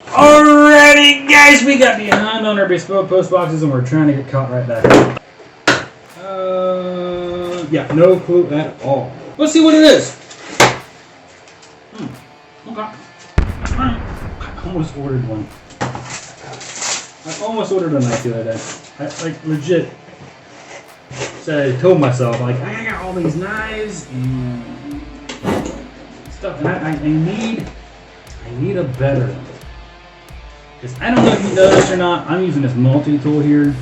Alrighty, guys, we got behind on our bespoke post boxes and we're trying to get caught right back up. Yeah, no clue at all. Let's see what it is. Okay. I almost ordered one. I almost ordered a knife the other day. I legit said, I told myself, like, I got all these knives and stuff, and I need a better one. Because I don't know if you know this or not, I'm using this multi-tool here.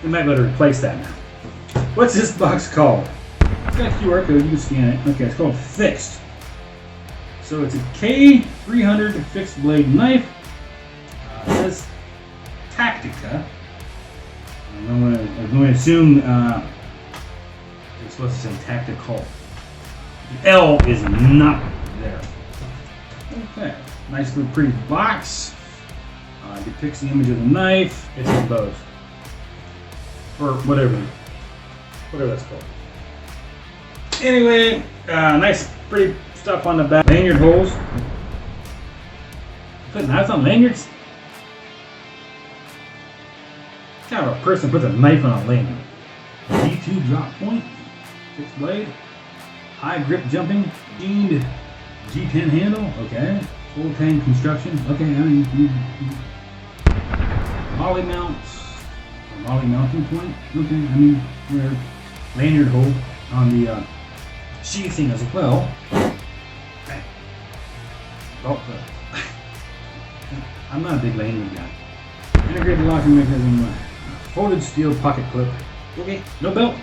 We might be able to replace that now. What's this box called? It's got a QR code, you can scan it. Okay, it's called Fixed. So it's a K300 fixed blade knife. It says Tactica. I'm going to assume it's supposed to say Tactical. The L is not there. Okay. Nice little pretty box. Depicts the image of the knife. It's in both. Or whatever that's called. Anyway, nice pretty stuff on the back. Lanyard holes. Put knives on lanyards? What kind of a person puts a knife on a lanyard? D2 drop point. Fixed blade. High grip jumping. Deemed G10 handle. Okay. Full tang construction. Okay, I mean, molly mounts, or molly mounting point. Okay, I mean, where lanyard hole on the sheathing as well. Okay. Oh, I'm not a big lanyard guy. Integrated locking mechanism. Folded steel pocket clip. Okay, no belt.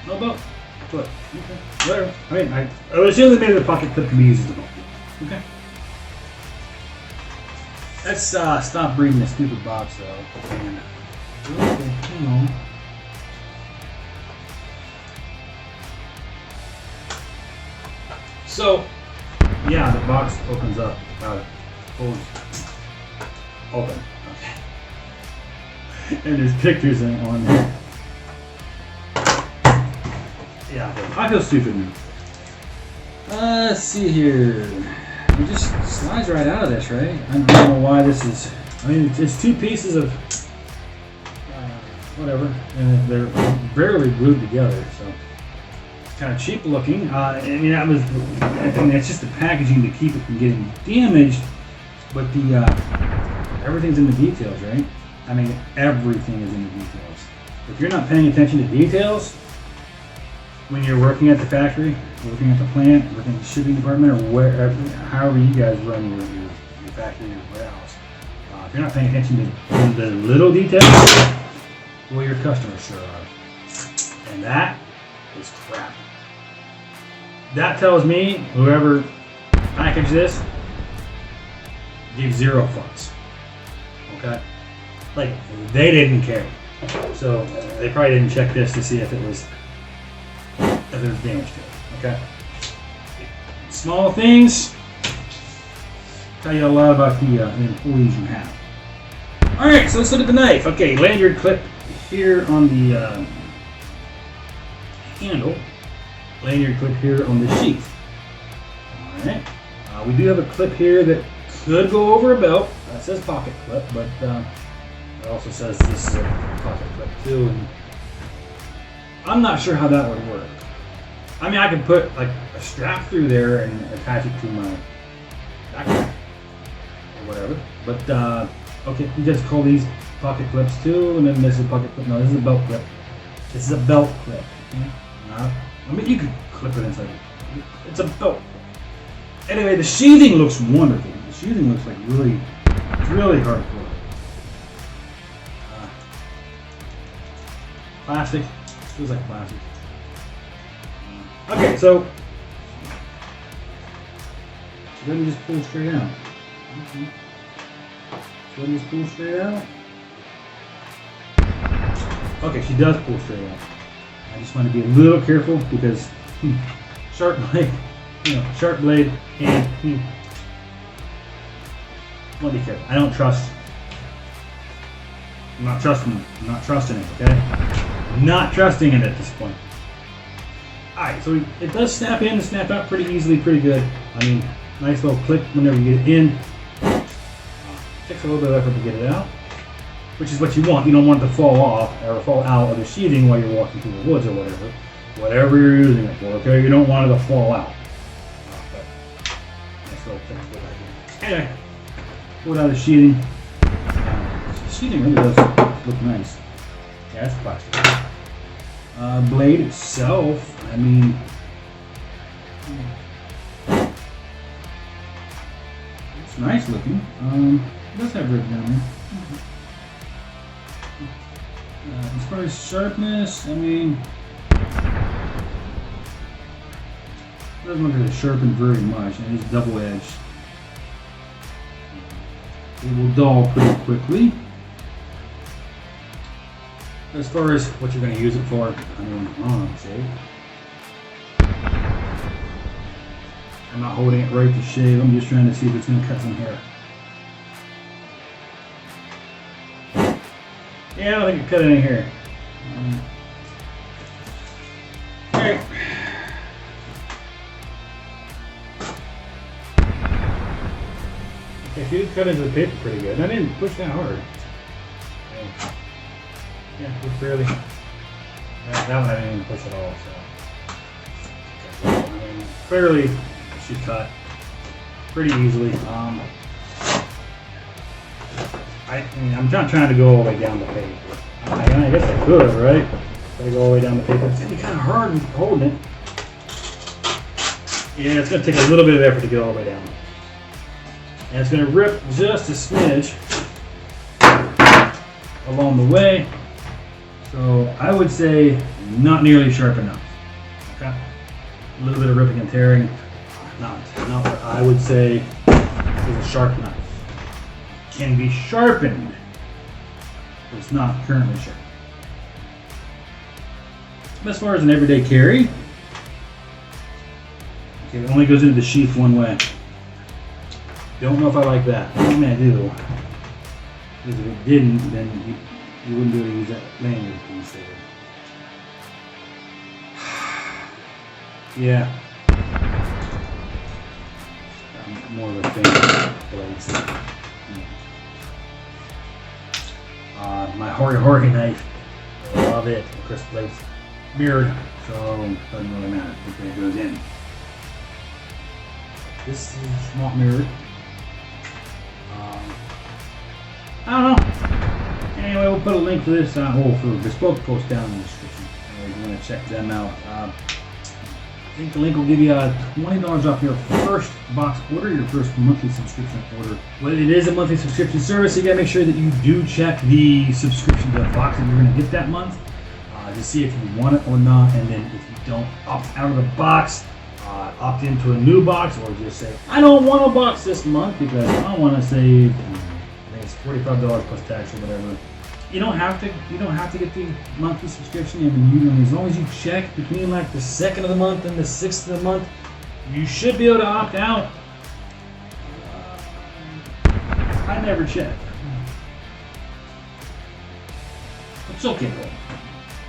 No belt. Foot. Okay, whatever. I mean, I would assume that maybe the pocket clip can be used as a belt. Okay. Let's stop reading this stupid box though. And, hang on. So, yeah, the box opens up. Folds open. Okay. And there's pictures on there. Yeah, I feel stupid now. Let's see here. It just slides right out of this, right? I don't know why this is. I mean, it's two pieces of whatever, and they're barely glued together, so it's kind of cheap looking. I mean, it's just the packaging to keep it from getting damaged, but the everything's in the details, right? I mean, everything is in the details. If you're not paying attention to details when you're working at the factory, working at the plant, working in the shipping department, or wherever, however you guys run your factory or warehouse, if you're not paying attention to the little details, well, your customers sure are. And that is crap. That tells me whoever packaged this gave zero fucks. Okay? Like, they didn't care. So, they probably didn't check this to see if it was damage to it. Okay? Small things tell you a lot about the employees you have. Alright, so let's look at the knife. Okay, lanyard clip here on the handle. Lanyard clip here on the sheath. Alright. We do have a clip here that could go over a belt. That says pocket clip, but it also says this is a pocket clip too. And I'm not sure how that would work. I mean, I could put like a strap through there and attach it to my backpack or whatever. But okay, you just call these pocket clips too, and then this is a pocket clip. No, this is a belt clip. This is a belt clip. Okay? I mean, you could clip it inside. It's a belt. Anyway, the sheathing looks wonderful. The sheathing looks like really hardcore. Plastic. Feels like plastic. Okay, so she doesn't just pull straight out. Okay. She doesn't just pull straight out. Okay, she does pull straight out. I just want to be a little careful because sharp blade, and I'll be careful. I don't trust. I'm not trusting it. Okay, I'm not trusting it at this point. Alright, so it does snap in and snap out pretty easily, pretty good. I mean, nice little click whenever you get it in. takes a little bit of effort to get it out, which is what you want. You don't want it to fall off or fall out of the sheathing while you're walking through the woods or whatever. Whatever you're using it for, okay? You don't want it to fall out. Nice little technical idea. Anyway, pull it out of the sheathing. The sheathing really does look nice. Yeah, it's plastic. Blade itself, I mean, it's nice looking. It does have ribs down there. As far as sharpness, I mean, it doesn't look like it's sharpened very much, and it's double-edged. It will dull pretty quickly. As far as what you're going to use it for, I mean, shave. I'm not holding it right to shave. I'm just trying to see if it's going to cut some hair. Yeah, I don't think it cut any hair. Alright. Okay, she did cut into the paper pretty good. I didn't push that hard. Yeah, just barely. That one I didn't even push at all, so. I mean, clearly she cut pretty easily. I'm not trying to go all the way down the paper. I guess I could, right? If I go all the way down the paper, it's gonna be kind of hard holding it. Yeah, it's gonna take a little bit of effort to get all the way down. And it's gonna rip just a smidge along the way. So I would say not nearly sharp enough. Okay, a little bit of ripping and tearing. Not what I would say is a sharp knife. Can be sharpened, but it's not currently sharp. As far as an everyday carry, okay, it only goes into the sheath one way. Don't know if I like that. I mean, I do. Because if it didn't, then you wouldn't be able to use that lanyard instead. Yeah. I'm more of a fan of blades. My Hori knife, I love it. Of course, the blade's mirrored, so it doesn't really matter which way it goes in. This is not mirrored. I don't know. Anyway, we'll put a link for this for Bespoke Post down in the description. If you want to check them out. I think the link will give you $20 off your first box order, your first monthly subscription order. Well, it is a monthly subscription service, so you gotta make sure that you do check the subscription to the box that you're gonna get that month to see if you want it or not. And then if you don't opt out of the box, opt into a new box, or just say, I don't want a box this month because I want to save, I think it's $45 plus tax or whatever. You don't have to get the monthly subscription. I mean, as long as you check between like the 2nd of the month and the 6th of the month, you should be able to opt out. I never check. It's okay though.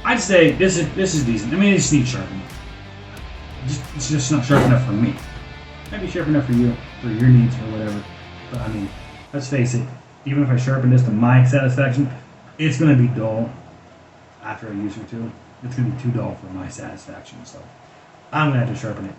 I'd say this is decent. I mean, it just needs sharpening. It's just not sharp enough for me. Maybe sharp enough for you, for your needs or whatever. But I mean, let's face it. Even if I sharpen this to my satisfaction, it's going to be dull after a use or two. It's going to be too dull for my satisfaction, so I'm going to have to sharpen it.